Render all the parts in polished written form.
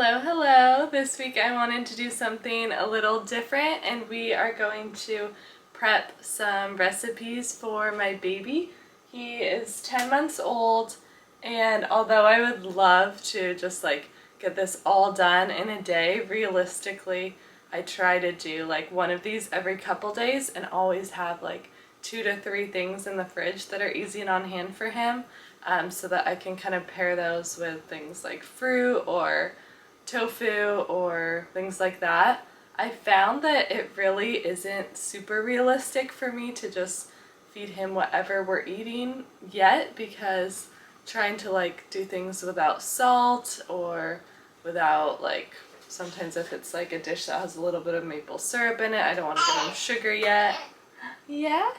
Hello, hello! This week I wanted to do something a little different and we are going to prep some recipes for my baby. He is 10 months old and although I would love to just get this all done in a day, realistically I try to do one of these every couple days and always have 2 to 3 things in the fridge that are easy and on hand for him, so that I can kind of pair those with things like fruit or tofu or things like that. I found that it really isn't super realistic for me to just feed him whatever we're eating yet, because trying to do things without salt or without sometimes if it's a dish that has a little bit of maple syrup in it, I don't want to give him sugar yet. Yeah?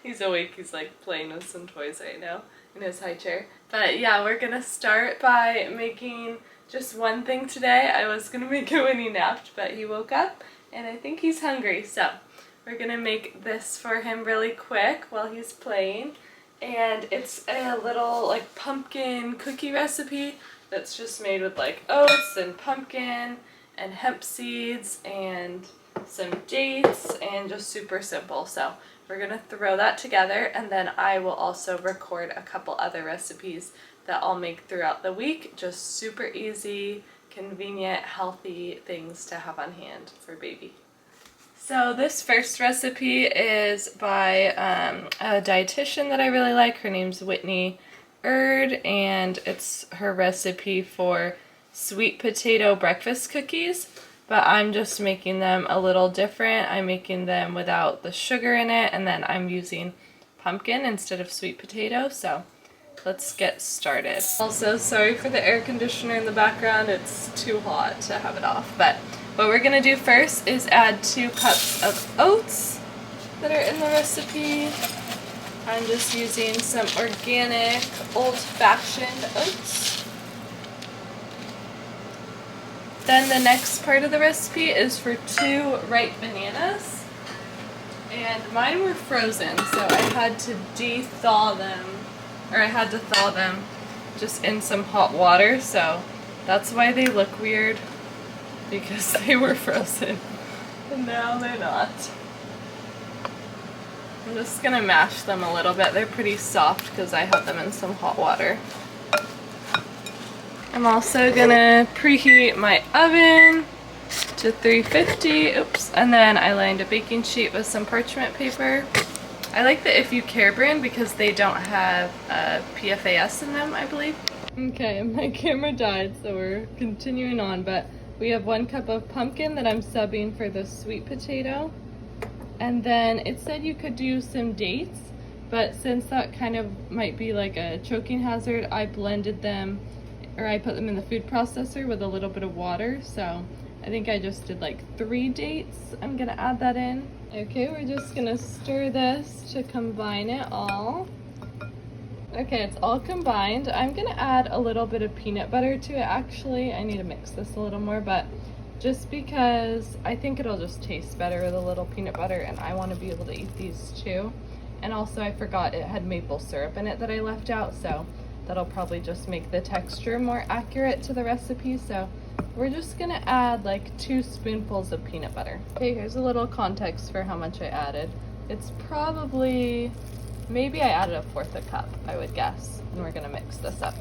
He's awake, he's playing with some toys right now in his high chair. But yeah, we're gonna start by making just one thing today. I was gonna make it when he napped, but he woke up and I think he's hungry, so we're gonna make this for him really quick while he's playing. And it's a little pumpkin cookie recipe that's just made with oats and pumpkin and hemp seeds and some dates and just super simple. So we're gonna throw that together and then I will also record a couple other recipes that I'll make throughout the week. Just super easy, convenient, healthy things to have on hand for baby. So this first recipe is by a dietitian that I really like. Her name's Whitney Erd, and it's her recipe for sweet potato breakfast cookies, but I'm just making them a little different. I'm making them without the sugar in it, and then I'm using pumpkin instead of sweet potato, so let's get started. Also, sorry for the air conditioner in the background, it's too hot to have it off, but what we're gonna do first is add 2 cups of oats that are in the recipe. I'm just using some organic, old-fashioned oats. Then the next part of the recipe is for 2 ripe bananas. And mine were frozen, so I had to thaw them just in some hot water, so that's why they look weird, because they were frozen. And now they're not. I'm just gonna mash them a little bit. They're pretty soft because I had them in some hot water. I'm also gonna preheat my oven to 350, and then I lined a baking sheet with some parchment paper. I like the If You Care brand because they don't have PFAS in them, I believe. Okay, my camera died, so we're continuing on, but we have 1 cup of pumpkin that I'm subbing for the sweet potato. And then it said you could do some dates, but since that kind of might be like a choking hazard, I blended them, or I put them in the food processor with a little bit of water, so I think I just did 3 dates. I'm gonna add that in. Okay, we're just gonna stir this to combine it all. Okay, it's all combined. I'm gonna add a little bit of peanut butter to it actually. I need to mix this a little more, but just because I think it'll just taste better with a little peanut butter, and I want to be able to eat these too. And also I forgot it had maple syrup in it that I left out, so that'll probably just make the texture more accurate to the recipe. So we're just gonna add 2 spoonfuls of peanut butter. Okay, here's a little context for how much I added. It's probably, maybe I added 1/4 cup, I would guess. And we're gonna mix this up.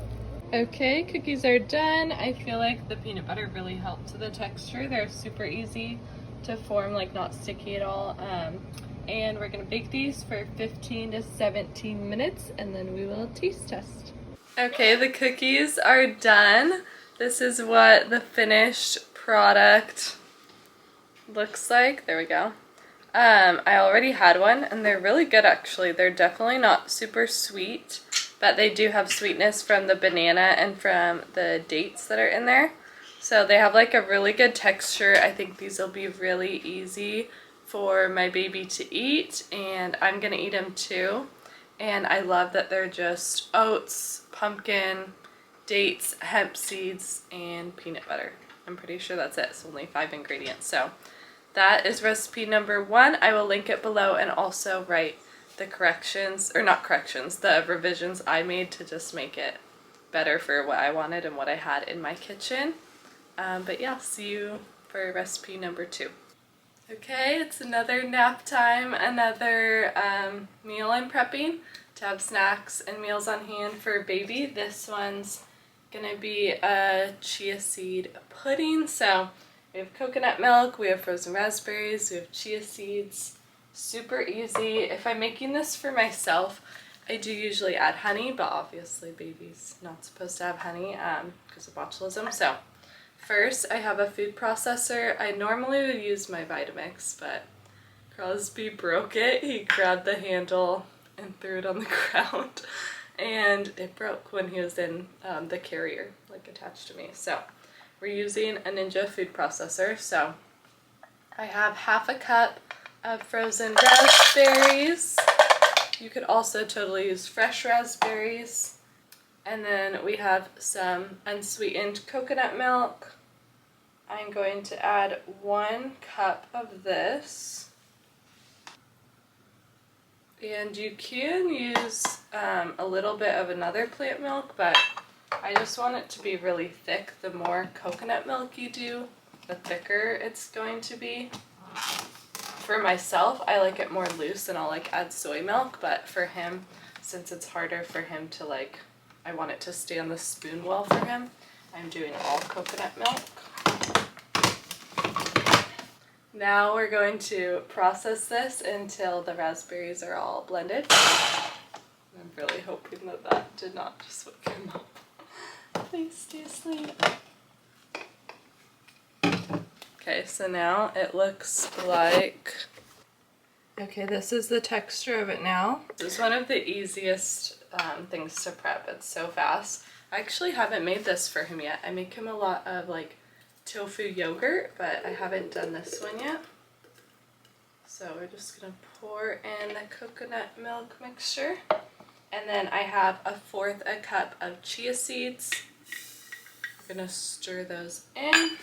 Okay, cookies are done. I feel like the peanut butter really helped to the texture. They're super easy to form, not sticky at all. And we're gonna bake these for 15 to 17 minutes and then we will taste test. Okay, the cookies are done. This is what the finished product looks like. There we go. I already had one and they're really good actually. They're definitely not super sweet, but they do have sweetness from the banana and from the dates that are in there. So they have a really good texture. I think these will be really easy for my baby to eat, and I'm gonna eat them too. And I love that they're just oats, pumpkin, dates, hemp seeds, and peanut butter. I'm pretty sure that's it. It's only 5 ingredients. So that is recipe number 1. I will link it below and also write the corrections, or not corrections, the revisions I made to just make it better for what I wanted and what I had in my kitchen. But yeah, see you for recipe number 2. Okay, it's another nap time, another meal I'm prepping to have snacks and meals on hand for baby. This one's gonna be a chia seed pudding. So we have coconut milk, we have frozen raspberries, we have chia seeds. Super easy. If I'm making this for myself, I do usually add honey, but obviously baby's not supposed to have honey because of botulism. So first, I have a food processor. I normally would use my Vitamix, but Crosby broke it. He grabbed the handle and threw it on the ground, and it broke when he was in the carrier, like attached to me. So we're using a Ninja food processor. So I have half a cup of frozen raspberries. You could also totally use fresh raspberries. And then we have some unsweetened coconut milk. I'm going to add 1 cup of this. And you can use a little bit of another plant milk, but I just want it to be really thick. The more coconut milk you do, the thicker it's going to be. For myself, I like it more loose and I'll add soy milk, but for him, since it's harder for him to I want it to stay on the spoon well for him, I'm doing all coconut milk. Now we're going to process this until the raspberries are all blended. I'm really hoping that that did not just wake him up. Please stay asleep. Okay, so now it looks like... Okay, this is the texture of it now. This is one of the easiest things to prep. It's so fast. I actually haven't made this for him yet. I make him a lot of tofu yogurt, but I haven't done this one yet. So we're just gonna pour in the coconut milk mixture. And then I have 1/4 a cup of chia seeds. We're gonna stir those in.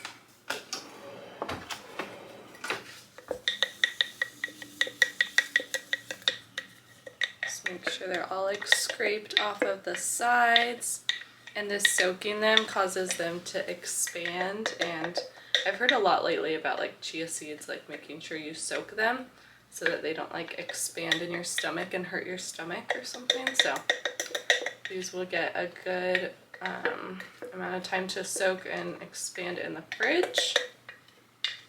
Make sure they're all scraped off of the sides, and this soaking them causes them to expand. And I've heard a lot lately about chia seeds, making sure you soak them so that they don't expand in your stomach and hurt your stomach or something. So these will get a good amount of time to soak and expand in the fridge.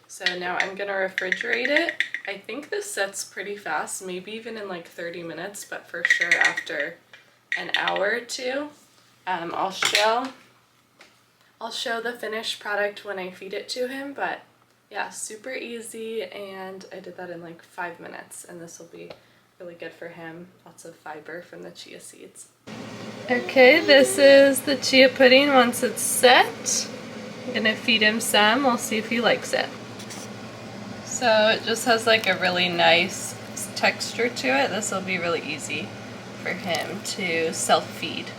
So now I'm gonna refrigerate it. I think this sets pretty fast, maybe even in 30 minutes, but for sure after an hour or 2. I'll show the finished product when I feed it to him, but yeah, super easy, and I did that in 5 minutes, and this will be really good for him. Lots of fiber from the chia seeds. Okay, this is the chia pudding once it's set. I'm gonna feed him some, we'll see if he likes it. So it just has a really nice texture to it. This will be really easy for him to self-feed.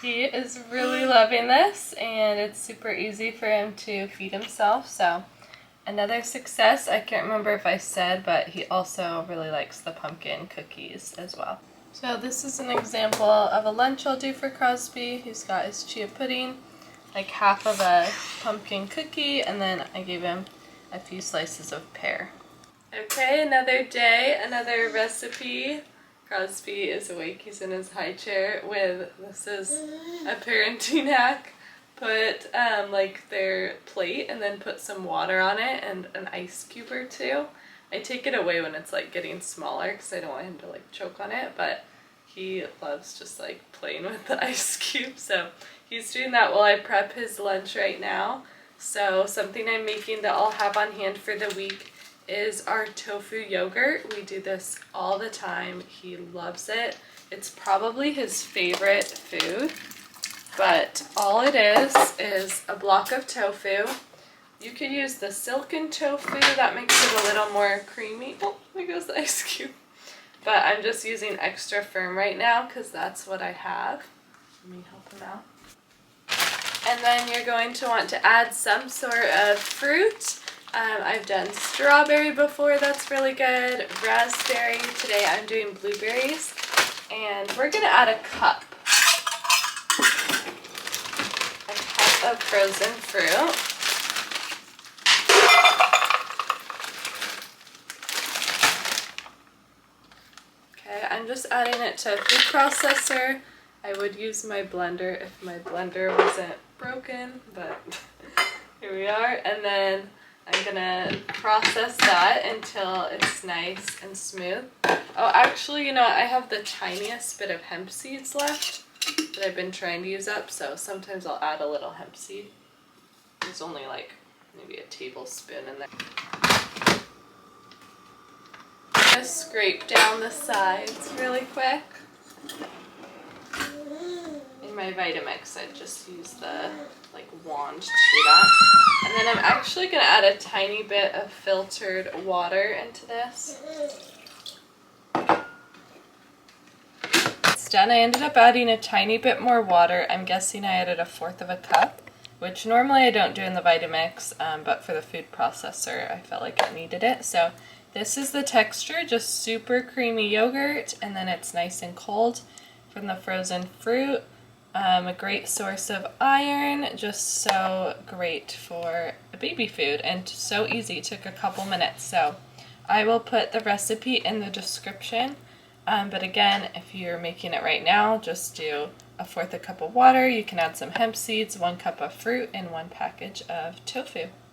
He is really loving this, and it's super easy for him to feed himself. So another success. I can't remember if I said, but he also really likes the pumpkin cookies as well. So this is an example of a lunch I'll do for Crosby. He's got his chia pudding, half of a pumpkin cookie, and then I gave him a few slices of pear. Okay, another day, another recipe. Crosby is awake. He's in his high chair with, this is a parenting hack. Put their plate and then put some water on it and an ice cube or 2. I take it away when it's getting smaller because I don't want him to choke on it, but he loves just playing with the ice cube. So he's doing that while I prep his lunch right now. So something I'm making that I'll have on hand for the week is our tofu yogurt. We do this all the time. He loves it. It's probably his favorite food, but all it is a block of tofu. You could use the silken tofu, that makes it a little more creamy. Oh, there goes the ice cube. But I'm just using extra firm right now because that's what I have. Let me help him out. And then you're going to want to add some sort of fruit. I've done strawberry before, that's really good. Raspberry, today I'm doing blueberries. And we're gonna add a cup of frozen fruit. Okay, I'm just adding it to a food processor. I would use my blender if my blender wasn't broken, but here we are. And then I'm gonna process that until it's nice and smooth. Oh, actually, you know what? I have the tiniest bit of hemp seeds left that I've been trying to use up, so sometimes I'll add a little hemp seed. There's only like maybe a tablespoon in there. Just scrape down the sides really quick. In my Vitamix, I just use the like wand to do that. And then I'm actually going to add a tiny bit of filtered water into this. It's done. I ended up adding a tiny bit more water. I'm guessing I added 1/4 of a cup, which normally I don't do in the Vitamix, but for the food processor I felt like it needed it. So this is the texture, just super creamy yogurt, and then it's nice and cold from the frozen fruit. A great source of iron, just so great for a baby food and so easy. It took a couple minutes. So I will put the recipe in the description. But again, if you're making it right now, just do 1/4 cup of water. You can add some hemp seeds, 1 cup of fruit, and 1 package of tofu.